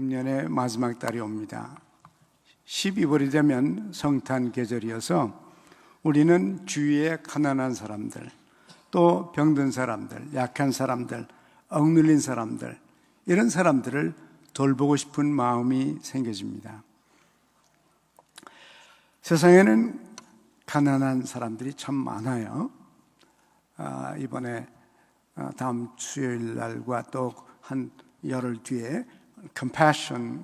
금년의 마지막 달이 옵니다. 12월이 되면 성탄 계절이어서 우리는 주위의 가난한 사람들, 또 병든 사람들, 약한 사람들, 억눌린 사람들, 이런 사람들을 돌보고 싶은 마음이 생겨집니다. 세상에는 가난한 사람들이 참 많아요. 이번에 다음 수요일 날과 또 한 열흘 뒤에 컴패션과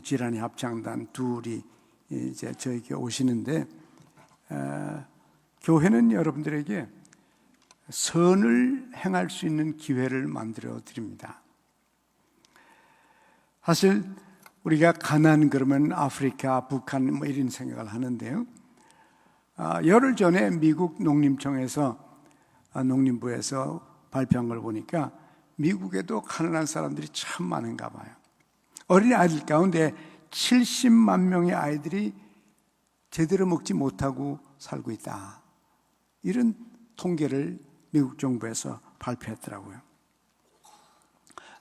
지란이 합창단 둘이 이제 저에게 오시는데, 교회는 여러분들에게 선을 행할 수 있는 기회를 만들어 드립니다. 사실 우리가 가난 그러면 아프리카, 북한 뭐 이런 생각을 하는데요. 열흘 전에 미국 농림청에서 농림부에서 발표한 걸 보니까 미국에도 가난한 사람들이 참 많은가 봐요. 어린 아이들 가운데 70만 명의 아이들이 제대로 먹지 못하고 살고 있다. 이런 통계를 미국 정부에서 발표했더라고요.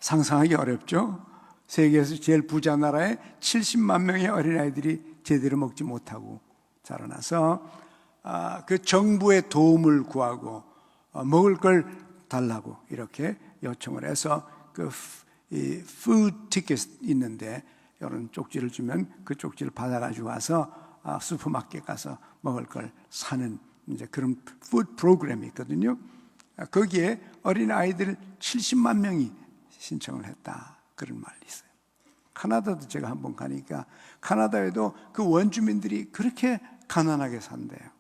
상상하기 어렵죠? 세계에서 제일 부자 나라에 70만 명의 어린아이들이 제대로 먹지 못하고 자라나서 그 정부의 도움을 구하고 먹을 걸 달라고 이렇게 요청을 해서 그 food ticket 있는데 이런 쪽지를 주면 그 쪽지를 받아가지고 와서 슈퍼마켓 가서 먹을 걸 사는 이제 그런 푸드 프로그램이 있거든요. 거기에 어린 아이들 70만 명이 신청을 했다, 그런 말이 있어요. 카나다도 제가 한번 가니까 카나다에도 그 원주민들이 그렇게 가난하게 산대요.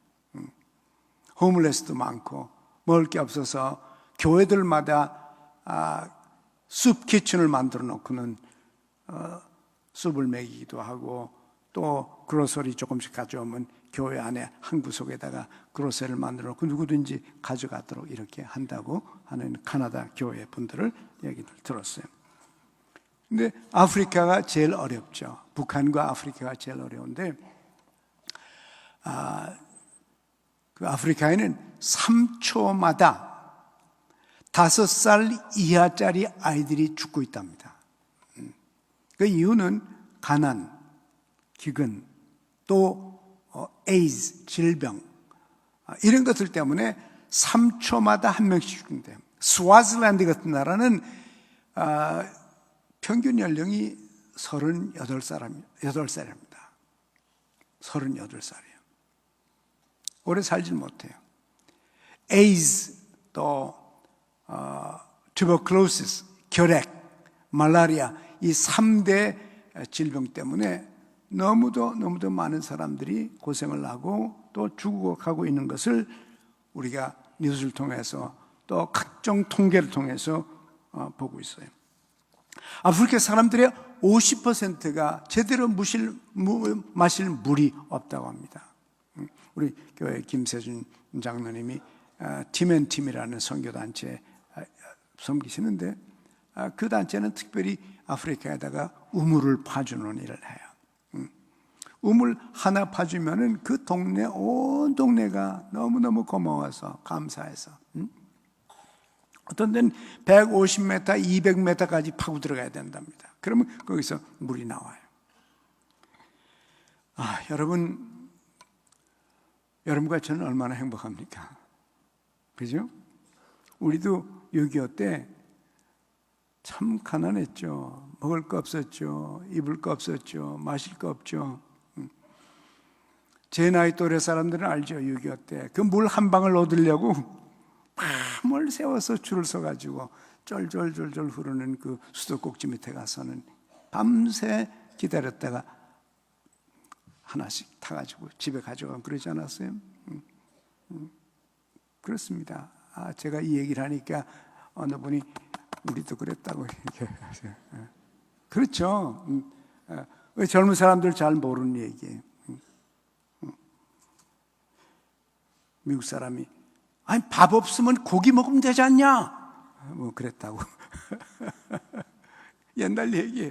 호meless도 많고 먹을 게 없어서 교회들마다 숲 키친을 만들어 놓고는 숲을 먹이기도 하고, 또 그로서리 조금씩 가져오면 교회 안에 한 구석에다가 그로서리를 만들어 놓고 누구든지 가져가도록 이렇게 한다고 하는 카나다 교회 분들을 얘기를 들었어요. 근데 아프리카가 제일 어렵죠. 북한과 아프리카가 제일 어려운데, 그 아프리카에는 3초마다 5살 이하짜리 아이들이 죽고 있답니다. 그 이유는 가난, 기근, 또 에이즈, 질병, 이런 것들 때문에 3초마다 한 명씩 죽는데요. 스와질랜드 같은 나라는 평균 연령이 38살입니다. 38살이에요. 오래 살질 못해요. 에이즈, 또 tuberculosis, 결핵, 말라리아, 이 3대 질병 때문에 너무도 많은 사람들이 고생을 하고 또 죽어가고 있는 것을 우리가 뉴스를 통해서 또 각종 통계를 통해서 보고 있어요. 아프리카 사람들의 50%가 제대로 마실 물이 없다고 합니다. 우리 교회 김세준 장로님이 팀앤팀이라는 선교단체에 섬기시는데, 그 단체는 특별히 아프리카에다가 우물을 파주는 일을 해요. 우물 하나 파주면은 그 동네, 온 동네가 너무너무 고마워서, 감사해서. 어떤 데는 150m, 200m까지 파고 들어가야 된답니다. 그러면 거기서 물이 나와요. 여러분과 저는 얼마나 행복합니까? 그죠? 우리도 6.25 때 참 가난했죠. 먹을 거 없었죠. 입을 거 없었죠. 마실 거 없죠. 제 나이 또래 사람들은 알죠. 6.25 때 그 물 한 방울 얻으려고 밤을 세워서 줄을 서가지고 쫄쫄쫄쫄 흐르는 그 수도꼭지 밑에 가서는 밤새 기다렸다가 하나씩 타가지고 집에 가져가고 그러지 않았어요? 그렇습니다. 제가 이 얘기를 하니까 어느 분이 우리도 그랬다고 이렇게 하세요. 그렇죠. 왜 젊은 사람들 잘 모르는 얘기예요. 미국 사람이 아니 밥 없으면 고기 먹으면 되지 않냐? 뭐 그랬다고. 옛날 얘기예요.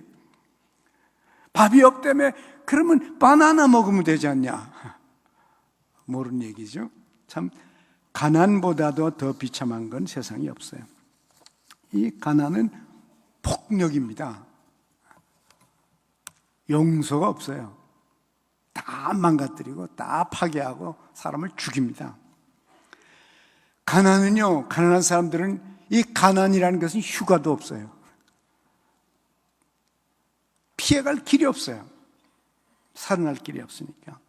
밥이 없다며 그러면 바나나 먹으면 되지 않냐? 모르는 얘기죠. 참 가난보다도 더 비참한 건 세상에 없어요. 이 가난은 폭력입니다. 용서가 없어요. 다 망가뜨리고 다 파괴하고 사람을 죽입니다. 가난은요, 가난한 사람들은 이 가난이라는 것은 휴가도 없어요. 피해갈 길이 없어요. 살아날 길이 없으니까.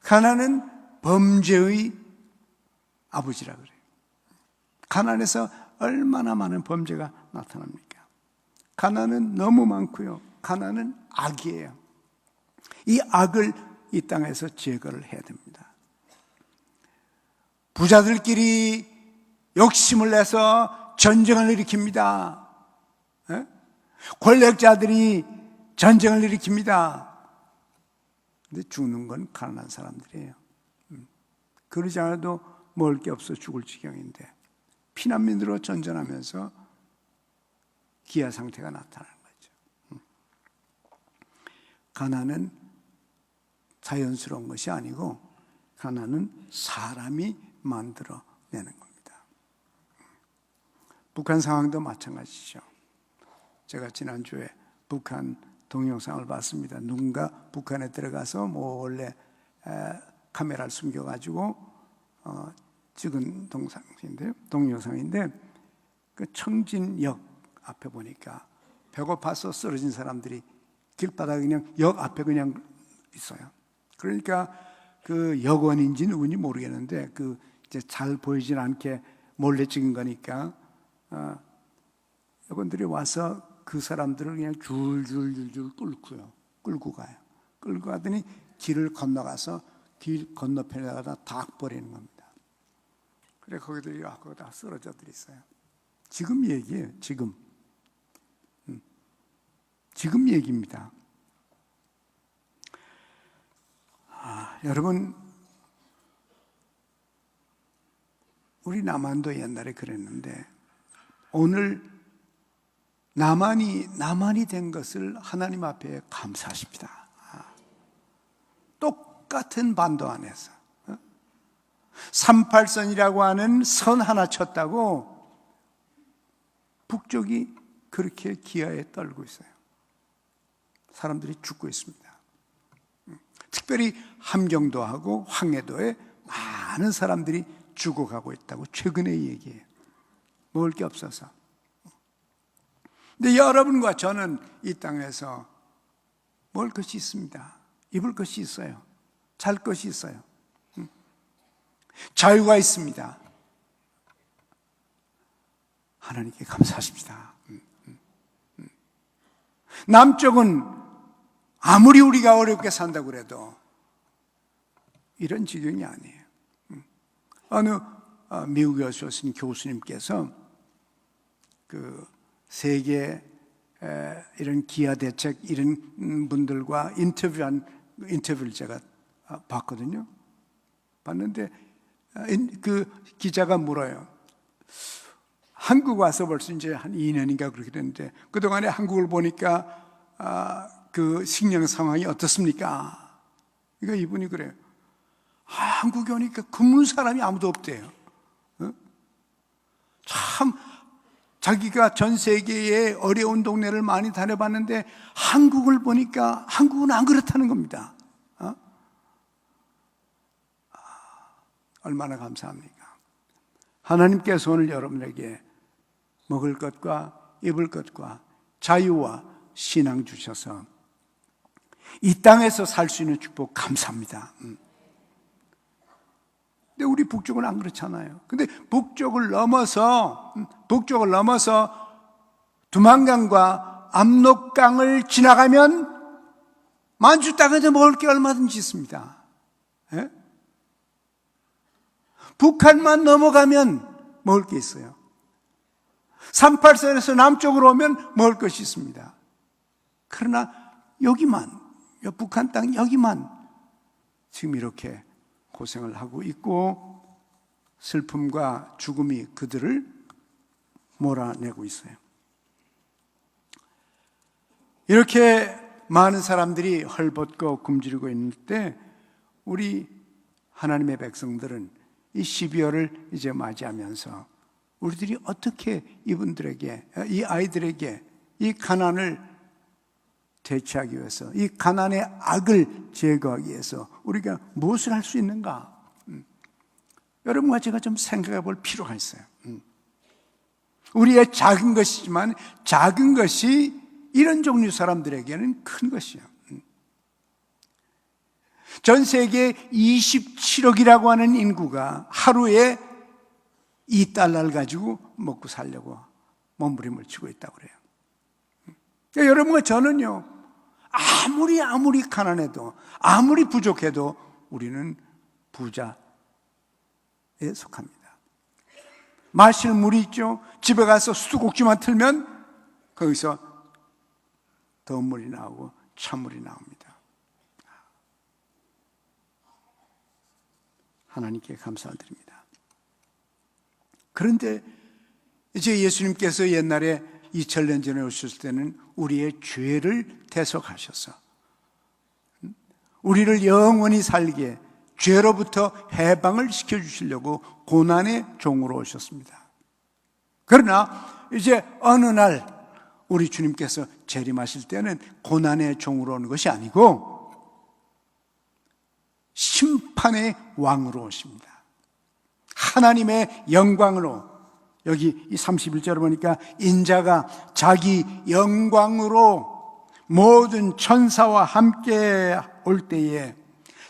가난은 범죄의 아버지라 그래요. 가난에서 얼마나 많은 범죄가 나타납니까? 가난은 너무 많고요. 가난은 악이에요. 이 악을 이 땅에서 제거를 해야 됩니다. 부자들끼리 욕심을 내서 전쟁을 일으킵니다. 권력자들이 전쟁을 일으킵니다. 근데 죽는 건 가난한 사람들이에요. 그러지 않아도 먹을 게 없어 죽을 지경인데 피난민으로 전전하면서 기아 상태가 나타나는 거죠. 가난은 자연스러운 것이 아니고 가난은 사람이 만들어내는 겁니다. 북한 상황도 마찬가지죠. 제가 지난주에 북한 동영상을 봤습니다. 누군가 북한에 들어가서 몰래 카메라를 숨겨가지고 찍은 동영상인데 그 청진역 앞에 보니까 배고파서 쓰러진 사람들이 길바닥에 그냥 역 앞에 그냥 있어요. 그러니까 그 여권인지 누군지 모르겠는데 그 이제 잘 보이진 않게 몰래 찍은 거니까 여권들이 와서 그 사람들을 그냥 줄줄줄줄 끌고 가요. 끌고 가더니 길을 건너가서 길 건너편에다가 딱 버리는 겁니다. 그래 거기다 쓰러져들 있어요. 지금 얘기예요. 지금 얘기입니다. 여러분, 우리 남한도 옛날에 그랬는데 오늘 남한이 된 것을 하나님 앞에 감사하십니다. 똑같은 반도 안에서 38선이라고 하는 선 하나 쳤다고 북쪽이 그렇게 기아에 떨고 있어요. 사람들이 죽고 있습니다. 특별히 함경도하고 황해도에 많은 사람들이 죽어가고 있다고 최근의 얘기예요. 먹을 게 없어서. 근데 여러분과 저는 이 땅에서 먹을 것이 있습니다. 입을 것이 있어요. 잘 것이 있어요. 자유가 있습니다. 하나님께 감사하십니다. 남쪽은 아무리 우리가 어렵게 산다고 그래도 이런 지경이 아니에요. 어느 미국에서 오신 교수님께서 그 세계 이런 기아 대책 이런 분들과 인터뷰를 제가 봤거든요. 봤는데 그 기자가 물어요. 한국 와서 벌써 이제 한 2년인가 그렇게 됐는데 그동안에 한국을 보니까 그 식량 상황이 어떻습니까? 그러니까 이분이 그래요. 한국에 오니까 굶는 사람이 아무도 없대요. 참 자기가 전 세계의 어려운 동네를 많이 다녀봤는데 한국을 보니까 한국은 안 그렇다는 겁니다. 얼마나 감사합니까? 하나님께서 오늘 여러분에게 먹을 것과 입을 것과 자유와 신앙 주셔서 이 땅에서 살 수 있는 축복 감사합니다. 근데 우리 북쪽은 안 그렇잖아요. 근데 북쪽을 넘어서 두만강과 압록강을 지나가면 만주 땅에도 먹을 게 얼마든지 있습니다. 예? 북한만 넘어가면 먹을 게 있어요. 38선에서 남쪽으로 오면 먹을 것이 있습니다. 그러나 여기만, 북한 땅 여기만 지금 이렇게 고생을 하고 있고 슬픔과 죽음이 그들을 몰아내고 있어요. 이렇게 많은 사람들이 헐벗고 굶주리고 있는 때 우리 하나님의 백성들은 이 12월을 이제 맞이하면서 우리들이 어떻게 이분들에게, 이 아이들에게 이 가난을 대체하기 위해서, 이 가난의 악을 제거하기 위해서 우리가 무엇을 할 수 있는가? 여러분과 제가 좀 생각해 볼 필요가 있어요. 우리의 작은 것이지만 작은 것이 이런 종류 사람들에게는 큰 것이에요. 전 세계 27억이라고 하는 인구가 하루에 $2 가지고 먹고 살려고 몸부림을 치고 있다고 그래요. 그러니까 여러분과 저는요, 아무리 가난해도, 아무리 부족해도 우리는 부자에 속합니다. 마실 물이 있죠. 집에 가서 수도꼭지만 틀면 거기서 더운 물이 나오고 찬물이 나옵니다. 하나님께 감사를 드립니다. 그런데 이제 예수님께서 옛날에 2000년 전에 오셨을 때는 우리의 죄를 대속하셔서 우리를 영원히 살게, 죄로부터 해방을 시켜주시려고 고난의 종으로 오셨습니다. 그러나 이제 어느 날 우리 주님께서 재림하실 때는 고난의 종으로 오는 것이 아니고 심판의 왕으로 오십니다. 하나님의 영광으로, 여기 이 31절을 보니까 인자가 자기 영광으로 모든 천사와 함께 올 때에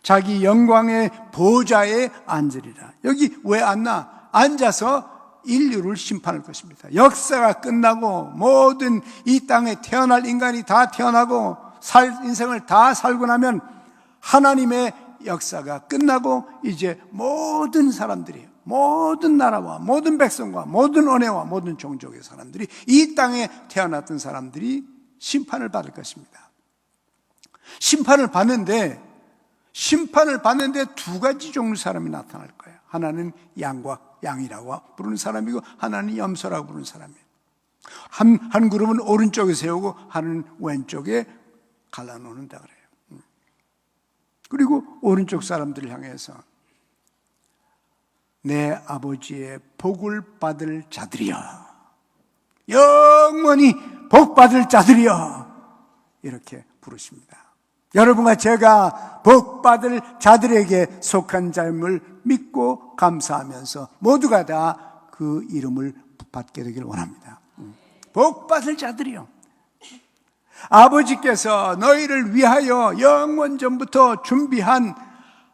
자기 영광의 보좌에 앉으리라. 여기 왜 앉나? 앉아서 인류를 심판할 것입니다. 역사가 끝나고 모든 이 땅에 태어날 인간이 다 태어나고 살 인생을 다 살고 나면 하나님의 역사가 끝나고 이제 모든 사람들이, 모든 나라와 모든 백성과 모든 언어와 모든 종족의 사람들이, 이 땅에 태어났던 사람들이 심판을 받을 것입니다. 심판을 받는데 두 가지 종류 사람이 나타날 거예요. 하나는 양이라고 부르는 사람이고 하나는 염소라고 부르는 사람이에요. 한 그룹은 오른쪽에 세우고 하나는 왼쪽에 갈라놓는다 그래요. 그리고 오른쪽 사람들을 향해서 내 아버지의 복을 받을 자들이여, 영원히 복 받을 자들이여, 이렇게 부르십니다. 여러분과 제가 복 받을 자들에게 속한 자임을 믿고 감사하면서 모두가 다 그 이름을 받게 되기를 원합니다. 복 받을 자들이요, 아버지께서 너희를 위하여 영원 전부터 준비한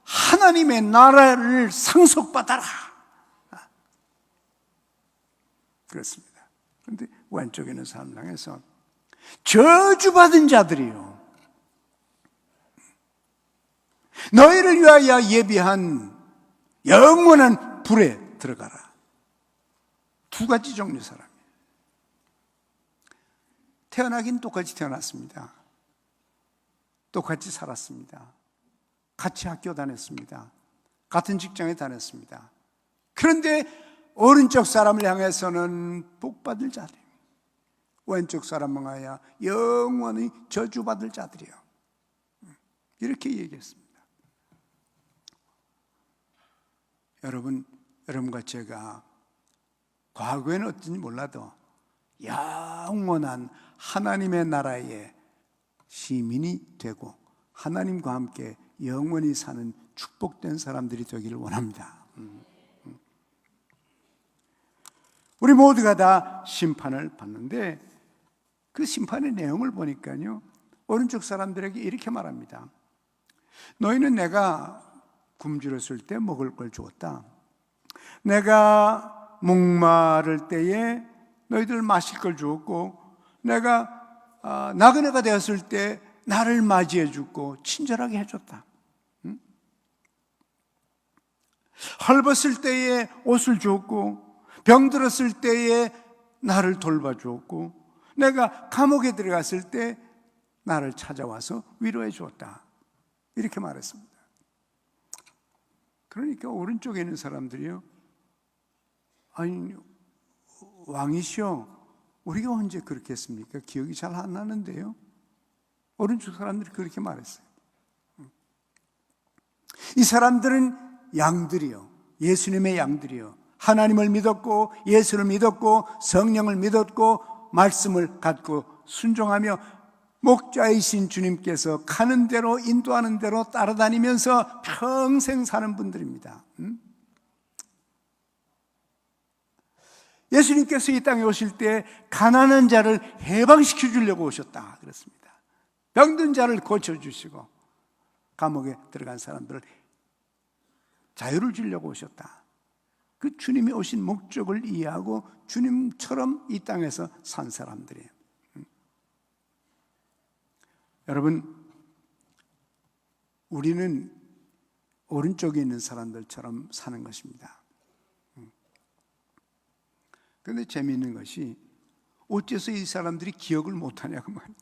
하나님의 나라를 상속받아라. 그렇습니다. 그런데 왼쪽에 있는 사람 향해서 저주받은 자들이요, 너희를 위하여 예비한 영원한 불에 들어가라. 두 가지 종류 사람이에요. 태어나긴 똑같이 태어났습니다. 똑같이 살았습니다. 같이 학교 다녔습니다. 같은 직장에 다녔습니다. 그런데 오른쪽 사람을 향해서는 복받을 자들이요, 왼쪽 사람을 향하여 영원히 저주받을 자들이요, 이렇게 얘기했습니다. 여러분과 제가 과거에는 어떤지 몰라도 영원한 하나님의 나라의 시민이 되고 하나님과 함께 영원히 사는 축복된 사람들이 되기를 원합니다. 우리 모두가 다 심판을 받는데 그 심판의 내용을 보니까요, 오른쪽 사람들에게 이렇게 말합니다. 너희는 내가 굶주렸을 때 먹을 걸 주었다. 내가 목마를 때에 너희들 마실 걸 주었고, 내가 나그네가 되었을 때 나를 맞이해 주고 친절하게 해줬다. 헐벗을 때에 옷을 주었고, 병들었을 때에 나를 돌봐주었고, 내가 감옥에 들어갔을 때 나를 찾아와서 위로해 주었다. 이렇게 말했습니다. 그러니까 오른쪽에 있는 사람들이요, 아니 왕이시여, 우리가 언제 그렇게 했습니까? 기억이 잘 안 나는데요. 오른쪽 사람들이 그렇게 말했어요. 이 사람들은 양들이요, 예수님의 양들이요, 하나님을 믿었고 예수를 믿었고 성령을 믿었고 말씀을 갖고 순종하며 목자이신 주님께서 가는 대로 인도하는 대로 따라다니면서 평생 사는 분들입니다. 예수님께서 이 땅에 오실 때 가난한 자를 해방시켜 주려고 오셨다 그랬습니다. 병든 자를 고쳐주시고 감옥에 들어간 사람들을 자유를 주려고 오셨다. 그 주님이 오신 목적을 이해하고 주님처럼 이 땅에서 산 사람들이에요. 여러분, 우리는 오른쪽에 있는 사람들처럼 사는 것입니다. 그런데 재미있는 것이 어째서 이 사람들이 기억을 못하냐고 말이에요.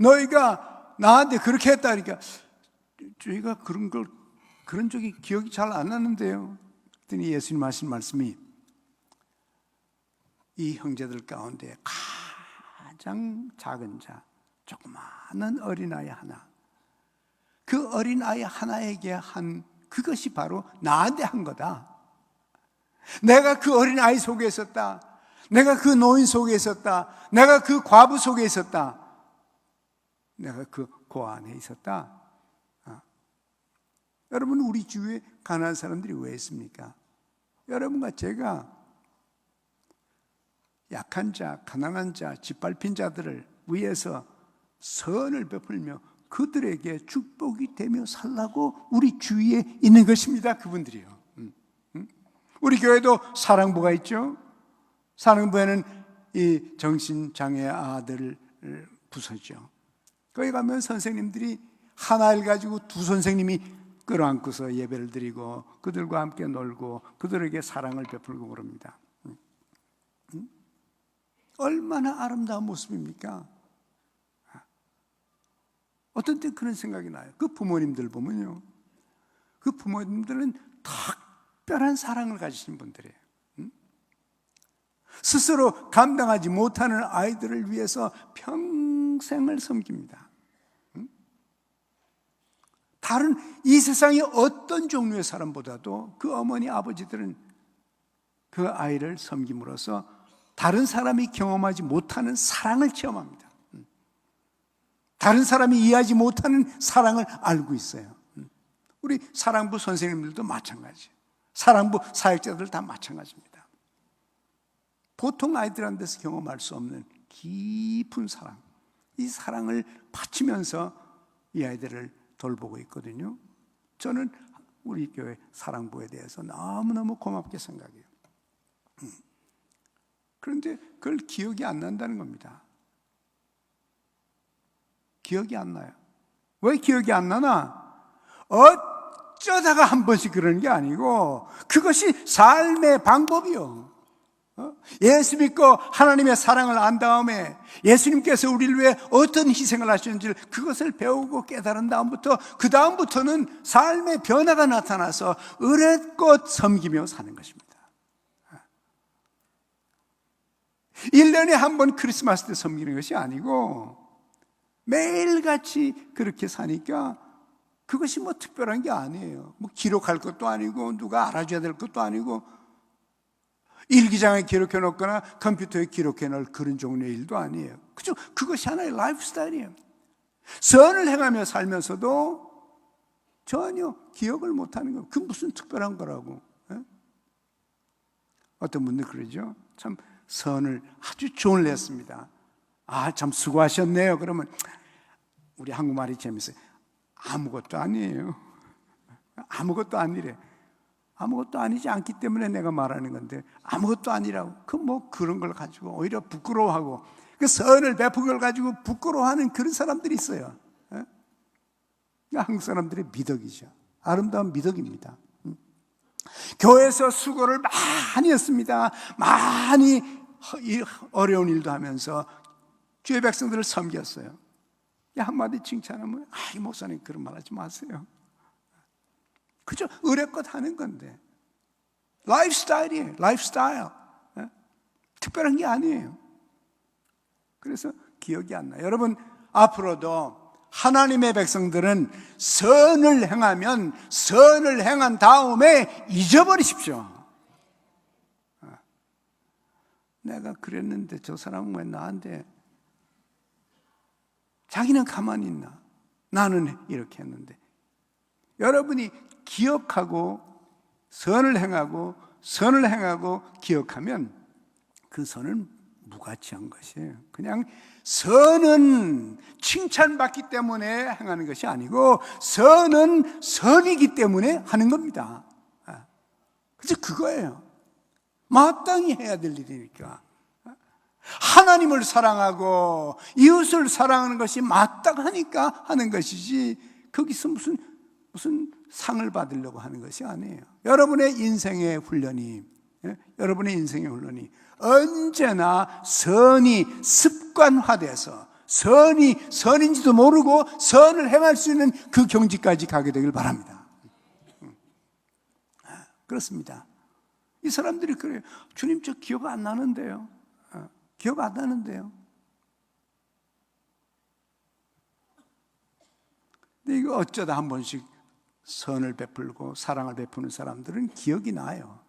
너희가 나한테 그렇게 했다니까 저희가 그런 적이 기억이 잘 안 나는데요. 그랬더니 예수님 하신 말씀이 이 형제들 가운데 가장 작은 자, 조그마한 어린아이 하나, 그 어린아이 하나에게 한 그것이 바로 나한테 한 거다. 내가 그 어린아이 속에 있었다. 내가 그 노인 속에 있었다. 내가 그 과부 속에 있었다. 내가 그 고아안에 있었다. 여러분, 우리 주위에 가난한 사람들이 왜 있습니까? 여러분과 제가 약한 자, 가난한 자, 짓밟힌 자들을 위해서 선을 베풀며 그들에게 축복이 되며 살라고 우리 주위에 있는 것입니다. 그분들이요. 우리 교회도 사랑부가 있죠. 사랑부에는 이 정신장애 아들 부서죠. 거기 가면 선생님들이 하나를 가지고 두 선생님이 끌어안고서 예배를 드리고 그들과 함께 놀고 그들에게 사랑을 베풀고 그럽니다. 얼마나 아름다운 모습입니까? 어떤 때 그런 생각이 나요. 그 부모님들 보면요, 그 부모님들은 특별한 사랑을 가지신 분들이에요. 스스로 감당하지 못하는 아이들을 위해서 평생을 섬깁니다. 다른 이 세상의 어떤 종류의 사람보다도 그 어머니 아버지들은 그 아이를 섬김으로써 다른 사람이 경험하지 못하는 사랑을 체험합니다. 다른 사람이 이해하지 못하는 사랑을 알고 있어요. 우리 사랑부 선생님들도 마찬가지예요. 사랑부 사역자들 다 마찬가지입니다. 보통 아이들한테서 경험할 수 없는 깊은 사랑, 이 사랑을 바치면서 이 아이들을 돌보고 있거든요. 저는 우리 교회 사랑부에 대해서 너무너무 고맙게 생각해요. 그런데 그걸 기억이 안 난다는 겁니다. 기억이 안 나요. 왜 기억이 안 나나? 어쩌다가 한 번씩 그러는 게 아니고 그것이 삶의 방법이요. 예수 믿고 하나님의 사랑을 안 다음에 예수님께서 우리를 위해 어떤 희생을 하셨는지 그것을 배우고 깨달은 다음부터 그 다음부터는 삶의 변화가 나타나서 의뢰껏 섬기며 사는 것입니다. 1년에 한 번 크리스마스 때 섬기는 것이 아니고 매일같이 그렇게 사니까 그것이 뭐 특별한 게 아니에요. 뭐 기록할 것도 아니고 누가 알아줘야 될 것도 아니고 일기장에 기록해 놓거나 컴퓨터에 기록해 놓을 그런 종류의 일도 아니에요. 그죠? 그것이 하나의 라이프 스타일이에요. 선을 행하며 살면서도 전혀 기억을 못하는 거예요. 그 무슨 특별한 거라고. 어떤 분들 그러죠. 참 선을 아주 좋은 했습니다. 참 수고하셨네요. 그러면 우리 한국말이 재밌어요. 아무것도 아니에요. 아무것도 아니래. 아무것도 아니지 않기 때문에 내가 말하는 건데 아무것도 아니라고. 그런 걸 가지고 오히려 부끄러워하고 그 선을 베푼 걸 가지고 부끄러워하는 그런 사람들이 있어요. 한국 사람들의 미덕이죠. 아름다운 미덕입니다. 교회에서 수고를 많이 했습니다. 많이 어려운 일도 하면서 주의 백성들을 섬겼어요. 한마디 칭찬하면 이 목사님 그런 말 하지 마세요. 그죠? 의뢰껏 하는 건데 라이프 스타일이에요. 라이프 스타일. 특별한 게 아니에요. 그래서 기억이 안 나요. 여러분, 앞으로도 하나님의 백성들은 선을 행하면 선을 행한 다음에 잊어버리십시오. 내가 그랬는데 저 사람은 왜 나한테 자기는 가만히 있나? 나는 이렇게 했는데. 여러분이 기억하고 선을 행하고 기억하면 그 선은 무가치한 것이에요. 그냥 선은 칭찬받기 때문에 행하는 것이 아니고 선은 선이기 때문에 하는 겁니다. 그래서 그거예요. 마땅히 해야 될 일이니까. 하나님을 사랑하고 이웃을 사랑하는 것이 마땅하니까 하는 것이지 거기서 무슨 상을 받으려고 하는 것이 아니에요. 여러분의 인생의 훈련이 언제나 선이 습관화돼서 선이 선인지도 모르고 선을 행할 수 있는 그 경지까지 가게 되길 바랍니다. 그렇습니다. 이 사람들이 그래요. 주님, 저 기억 안 나는데요. 기억 안 나는데요. 근데 이거 어쩌다 한 번씩 선을 베풀고 사랑을 베푸는 사람들은 기억이 나요.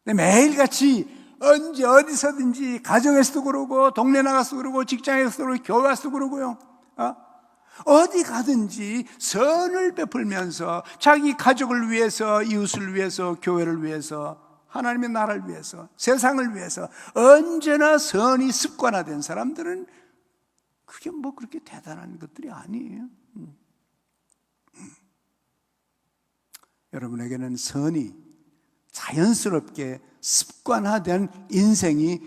근데 매일같이 언제 어디서든지 가정에서도 그러고 동네 나가서도 그러고 직장에서도 그러고 교회 와서도 그러고요. 어디 가든지 선을 베풀면서 자기 가족을 위해서, 이웃을 위해서, 교회를 위해서, 하나님의 나라를 위해서, 세상을 위해서 언제나 선이 습관화된 사람들은 그게 뭐 그렇게 대단한 것들이 아니에요. 여러분에게는 선이 자연스럽게 습관화된 인생이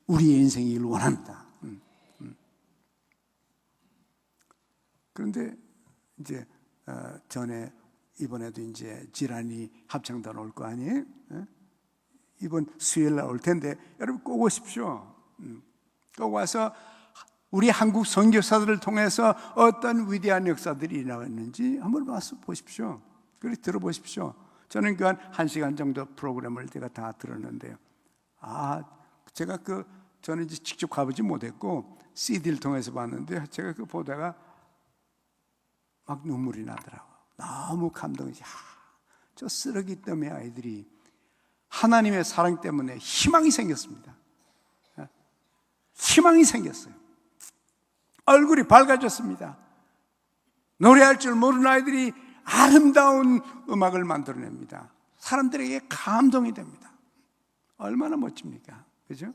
우리의 인생이길 원합니다. 그런데 이제 전에 이번에도 이제 지란이 합창단 올 거 아니에요? 이번 수요일 날 올 텐데 여러분 꼭 오십시오. 꼭 와서 우리 한국 선교사들을 통해서 어떤 위대한 역사들이 일어났는지 한번 와서 보십시오. 그리 들어보십시오. 저는 그 한 1시간 정도 프로그램을 제가 다 들었는데요. 제가 저는 이제 직접 가보지 못했고 CD를 통해서 봤는데 제가 보다가 막 눈물이 나더라고요. 너무 감동이. 저 쓰레기 때문에 아이들이 하나님의 사랑 때문에 희망이 생겼습니다. 희망이 생겼어요. 얼굴이 밝아졌습니다. 노래할 줄 모르는 아이들이 아름다운 음악을 만들어냅니다. 사람들에게 감동이 됩니다. 얼마나 멋집니까? 그죠?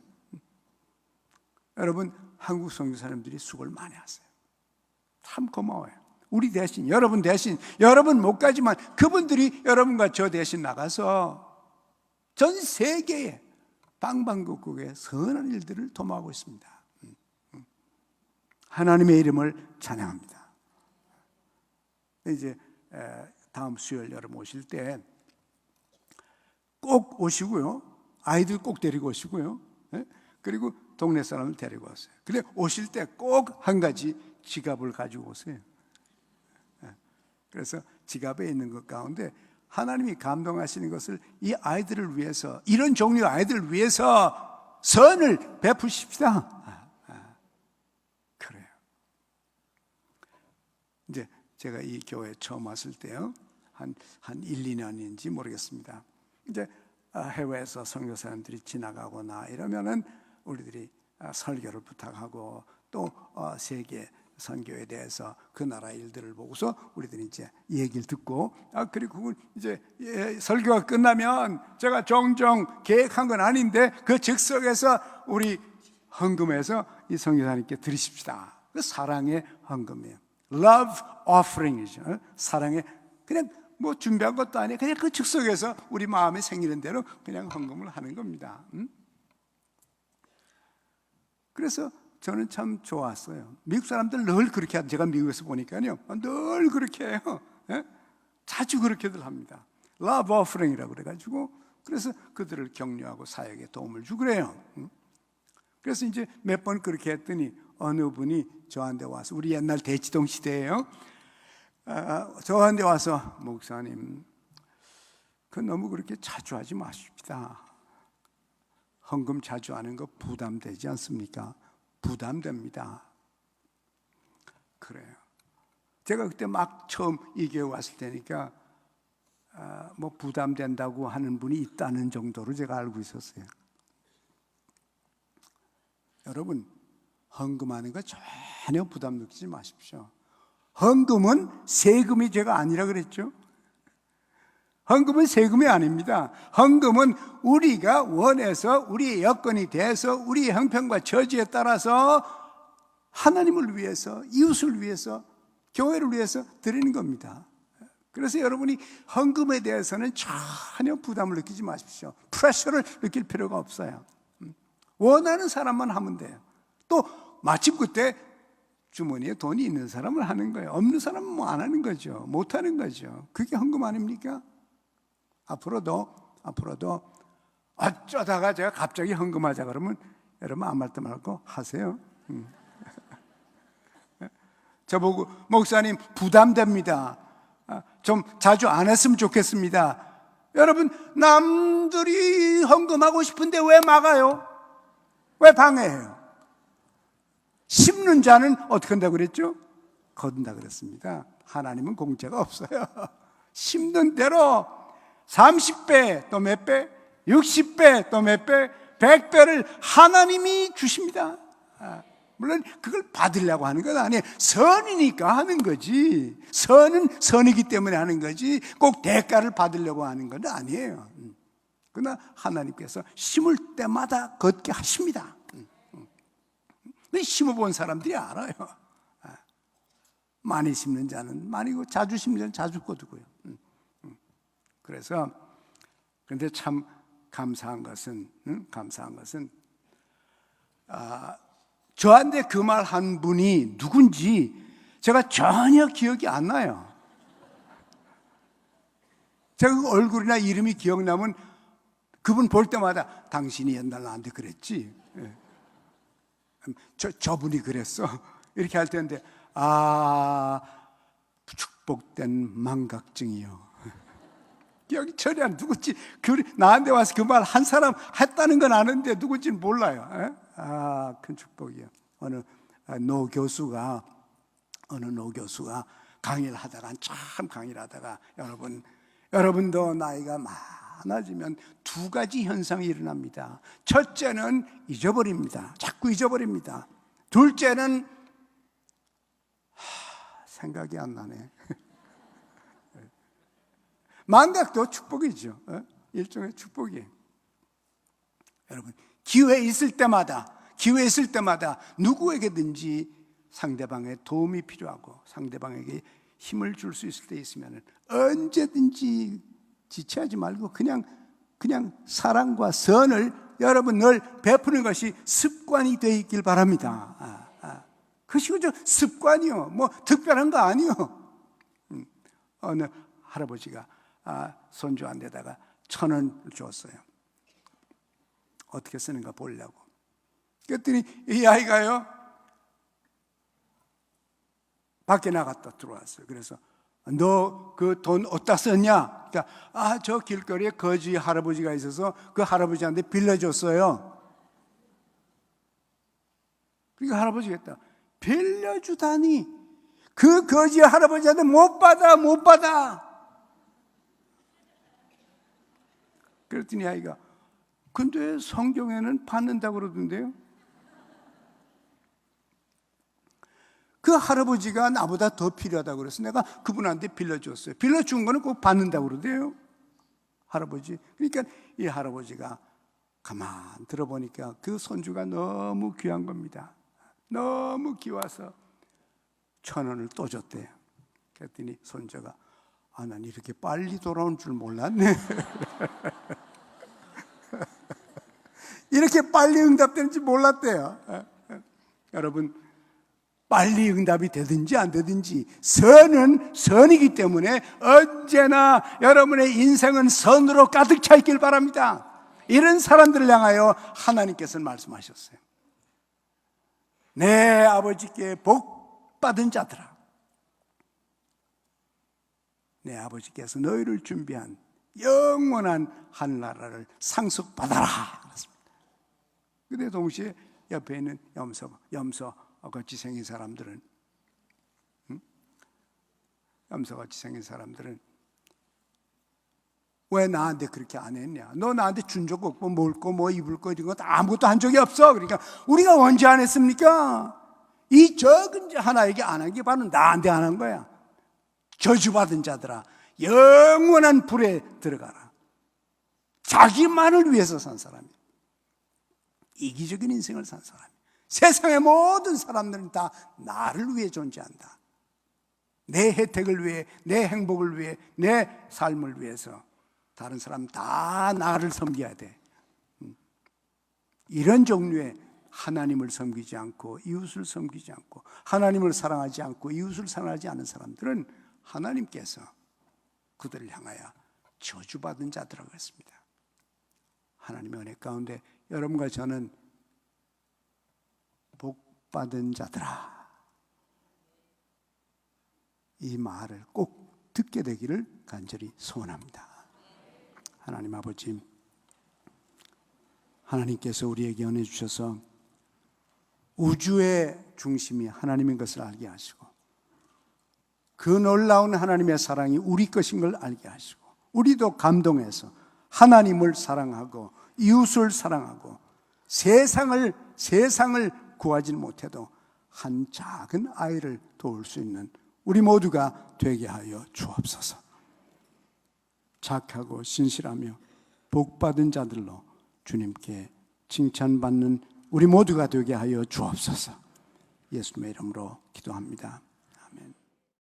여러분, 한국 선교 사람들이 수고를 많이 하세요. 참 고마워요. 우리 대신, 여러분 대신, 여러분 못 가지만 그분들이 여러분과 저 대신 나가서 전 세계에 방방곡곡에 선한 일들을 도모하고 있습니다. 하나님의 이름을 찬양합니다. 이제 다음 수요일 여러분 오실 때 꼭 오시고요. 아이들 꼭 데리고 오시고요. 그리고 동네 사람을 데리고 오세요. 근데 오실 때 꼭 한 가지 지갑을 가지고 오세요. 그래서 지갑에 있는 것 가운데 하나님이 감동하시는 것을 이 아이들을 위해서, 이런 종류의 아이들을 위해서 선을 베푸십시다. 그래요. 이제 제가 이 교회에 처음 왔을 때요, 한 1, 2년인지 모르겠습니다. 이제 해외에서 선교사님들이 지나가거나 이러면은 우리들이 설교를 부탁하고 또 세계 선교에 대해서 그 나라 일들을 보고서 우리들이 이제 얘기를 듣고 그리고 이제 설교가 끝나면 제가 종종 계획한 건 아닌데 그 즉석에서 우리 헌금해서 이 선교사님께 드리십시다. 그 사랑의 헌금이에요. Love offering이죠. 사랑의, 그냥 뭐 준비한 것도 아니에요. 그냥 그 즉석에서 우리 마음에 생기는 대로 그냥 헌금을 하는 겁니다. 그래서 저는 참 좋았어요. 미국 사람들 늘 그렇게 하죠. 제가 미국에서 보니까요, 늘 그렇게 해요. 자주 그렇게들 합니다. Love offering이라고 그래가지고, 그래서 그들을 격려하고 사역에 도움을 주고 그래요. 그래서 이제 몇 번 그렇게 했더니 어느 분이 저한테 와서, 우리 옛날 대치동 시대예요. 저한테 와서, 목사님, 너무 그렇게 자주 하지 마십시다. 헌금 자주 하는 거 부담되지 않습니까? 부담됩니다. 그래요. 제가 그때 막 처음 이 교회 왔을 때니까 뭐 부담된다고 하는 분이 있다는 정도로 제가 알고 있었어요. 여러분, 헌금하는 거 전혀 부담 느끼지 마십시오. 헌금은 세금이 죄가 아니라 그랬죠. 헌금은 세금이 아닙니다. 헌금은 우리가 원해서 우리의 여건이 돼서 우리의 형편과 처지에 따라서 하나님을 위해서, 이웃을 위해서, 교회를 위해서 드리는 겁니다. 그래서 여러분이 헌금에 대해서는 전혀 부담을 느끼지 마십시오. 프레셔를 느낄 필요가 없어요. 원하는 사람만 하면 돼요. 또 마침 그때 주머니에 돈이 있는 사람을 하는 거예요. 없는 사람은 뭐 안 하는 거죠. 못 하는 거죠. 그게 헌금 아닙니까? 앞으로도 어쩌다가 제가 갑자기 헌금하자 그러면 여러분 아무 말도 말고 하세요. 저보고 목사님 부담됩니다. 좀 자주 안 했으면 좋겠습니다. 여러분, 남들이 헌금하고 싶은데 왜 막아요? 왜 방해해요? 심는 자는 어떻게 한다고 그랬죠? 거둔다 그랬습니다. 하나님은 공짜가 없어요. 심는 대로 30배 또 몇 배, 60배 또 몇 배, 100배를 하나님이 주십니다. 물론 그걸 받으려고 하는 건 아니에요. 선이니까 하는 거지. 선은 선이기 때문에 하는 거지 꼭 대가를 받으려고 하는 건 아니에요. 그러나 하나님께서 심을 때마다 걷게 하십니다. 심어본 사람들이 알아요. 많이 심는 자는 많이고 자주 심는 자는 자주 거두고요. 그래서 근데 참 감사한 것은 저한테 그 말 한 분이 누군지 제가 전혀 기억이 안 나요. 제가 그 얼굴이나 이름이 기억나면 그분 볼 때마다 당신이 옛날 나한테 그랬지. 저분이 그랬어. 이렇게 할 텐데, 축복된 망각증이요. 기억이 전혀 안 누구지. 나한테 와서 그 말 한 사람 했다는 건 아는데 누군지는 몰라요. 큰 축복이요. 어느 노 교수가 강의를 하다가 여러분도 나이가 많아지면 두 가지 현상이 일어납니다. 첫째는 잊어버립니다. 자꾸 잊어버립니다. 둘째는 생각이 안 나네. 망각도 축복이죠. 일종의 축복이에요. 여러분, 기회 있을 때마다 누구에게든지 상대방의 도움이 필요하고 상대방에게 힘을 줄 수 있을 때 있으면 언제든지 지체하지 말고 그냥 사랑과 선을 여러분 늘 베푸는 것이 습관이 되어 있길 바랍니다. 그것이 그저 습관이요. 뭐 특별한 거 아니요. 어느 할아버지가 손주한테다가 1,000원을 줬어요. 어떻게 쓰는가 보려고. 그랬더니 이 아이가요 밖에 나갔다 들어왔어요. 그래서 너 그 돈 어디다 썼냐? 그러니까 저 길거리에 거지 할아버지가 있어서 그 할아버지한테 빌려줬어요. 그러니까 할아버지가 했다. 빌려주다니 그 거지 할아버지한테 못 받아. 그랬더니 아이가 근데 성경에는 받는다고 그러던데요. 그 할아버지가 나보다 더 필요하다고 그래서 내가 그분한테 빌려줬어요. 빌려준 거는 꼭 받는다고 그러대요, 할아버지. 그러니까 이 할아버지가 가만 들어보니까 그 손주가 너무 귀한 겁니다. 너무 귀와서 1,000원을 또 줬대요. 그랬더니 손주가 난 이렇게 빨리 돌아온 줄 몰랐네. 이렇게 빨리 응답되는지 몰랐대요. 여러분, 빨리 응답이 되든지 안 되든지 선은 선이기 때문에 언제나 여러분의 인생은 선으로 가득 차 있길 바랍니다. 이런 사람들을 향하여 하나님께서는 말씀하셨어요. 내 아버지께 복 받은 자들아, 내 아버지께서 너희를 준비한 영원한 하늘나라를 상속받아라. 그런데 동시에 옆에 있는 염소같이 생긴 사람들은 염소같이 생긴 사람들은 왜 나한테 그렇게 안 했냐? 너 나한테 준 적 없고 먹을 거 뭐 입을 거 이런 거 아무것도 한 적이 없어. 그러니까 우리가 언제 안 했습니까? 이 적은 자 하나에게 안 한 게 바로 나한테 안 한 거야. 저주받은 자들아, 영원한 불에 들어가라. 자기만을 위해서 산 사람이야. 이기적인 인생을 산 사람이야. 세상의 모든 사람들은 다 나를 위해 존재한다. 내 혜택을 위해, 내 행복을 위해, 내 삶을 위해서 다른 사람 다 나를 섬겨야 돼. 이런 종류의 하나님을 섬기지 않고 이웃을 섬기지 않고 하나님을 사랑하지 않고 이웃을 사랑하지 않은 사람들은 하나님께서 그들을 향하여 저주받은 자들이라고 했습니다. 하나님의 은혜 가운데 여러분과 저는 복받은 자들아, 이 말을 꼭 듣게 되기를 간절히 소원합니다. 하나님 아버지, 하나님께서 우리에게 은혜 주셔서 우주의 중심이 하나님인 것을 알게 하시고 그 놀라운 하나님의 사랑이 우리 것인 걸 알게 하시고 우리도 감동해서 하나님을 사랑하고 이웃을 사랑하고 세상을 구하지 못해도 한 작은 아이를 도울 수 있는 우리 모두가 되게 하여 주옵소서. 착하고 신실하며 복받은 자들로 주님께 칭찬받는 우리 모두가 되게 하여 주옵소서. 예수님의 이름으로 기도합니다.